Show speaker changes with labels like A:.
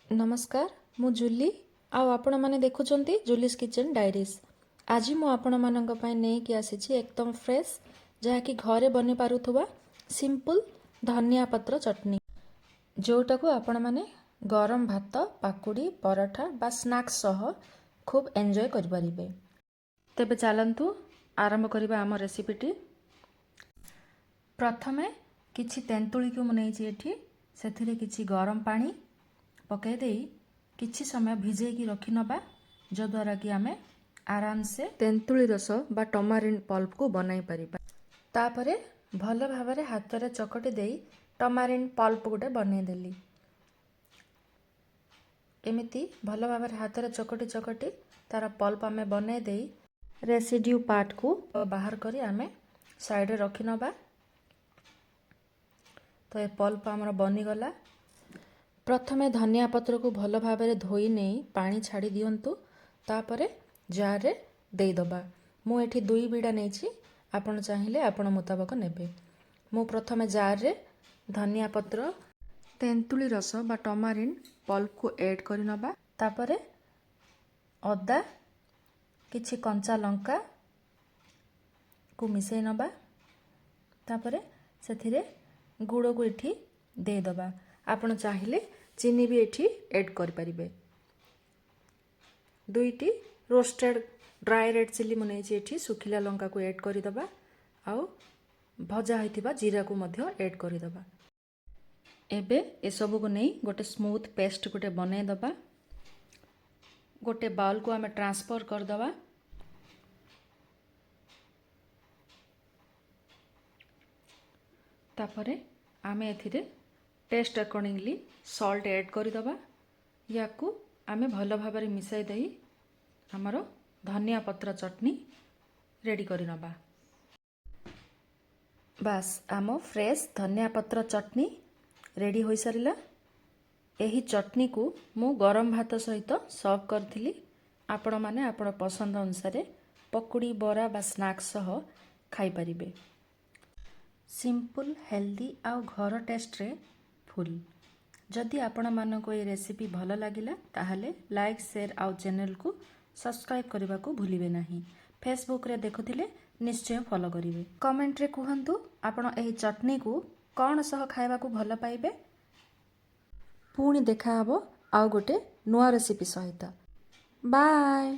A: नमस्कार मु जूली आपण मैंने देखुं जूलीस किचन डायरीज। आज मु आपण नहीं आसी एकदम फ्रेश जहाँकि घरे बनी पारुथुबा सिंपल धनिया पत्र चटनी जोटा को आपण मैंने गरम भात पाकुड़ी पराठा बा स्नैक्स सह खूब एंजॉय करि परिबे। तेबे चलंतु आरंभ करिबा आम रेसिपीटी। प्रथमे किछि तेंतुली को मुनेछि एठी सेथिरे किछि गरम पानी पकई दे किछि समय भिजेकी रखी नबा जद्वारा कि आमे आराम से तेंतुली रस बा टमारिन पल्प को बनाई परिबा। तापरे भल भावरे हाथ रे चकटी देई टमारिन पल्प गोटे बनै देली। एमिति भल भावरे हाथ रे चकटी चकटी तार पल्प आमे बनै देई रेसिड्यू पार्ट को बाहर करी आमे साइड रे रखी नबा। तो ये पल्प हमर बनी गला। प्रथमे धनिया पत्र को भल भावरे धोई नहीं पानी छाड़ी दियंतु तापरे जार रे देई दबा। मु एठी 2 बिडा नेछि आपण चाहिए आपण मुताबक नेबे। मु प्रथमे जार रे धनिया पत्र तेंतुली रस बा टमारिन पल्प को ऐड करि नबा। तापरे अदा किछि कंचा लंका को मिसई नबा। तापरे सेथिरे गुड़ को एठी दे दबा। आपण चाहिए चीनी भी एठी ऐड कर परिबे। 2टी रोस्टेड ड्राई रेड चिली मुनेछि एठी सुखिला लंका को ऐड करि दबा आउ भजा होइतिबा जीरा को मध्य ऐड करि दबा। एबे ए सब को नै गोटे स्मूथ पेस्ट गोटे बनै दबा। गोटे बाउल को हमें ट्रांसफर कर दबा। तापरे आमे एथिरे टेस्ट अकॉर्डिंगली सॉल्ट ऐड कर दबा। याकू आमे भल भाबरे मिसाई देई हमरो धनिया पत्र चटनी रेडी करि नबा। बस आमो फ्रेश धनिया पत्र चटनी रेडी होई सारिला। एही चटनी को मु गरम भात सहित सर्व करथिली। आपण माने आपण पसंद अनुसार पकुड़ी बरा बा स्नैक्स सह खाई परिबे। सिंपल हेल्दी आउ घर टेस्ट रे फुल। जदि आपण मानको ये रेसिपी भल लागिला ताहले लाइक शेयर आउ चैनल को सब्सक्राइब करने को भूलिबे नहीं। फेसबुक रे देखुथिले निश्चय फॉलो करिवे। कमेंट रे कुहंतु आपण एही चटनी को कौन सह खाइबा को भल पाइबे। पुणी देखा हबो आउ गोटे नुआ रेसिपी सहित। बाय।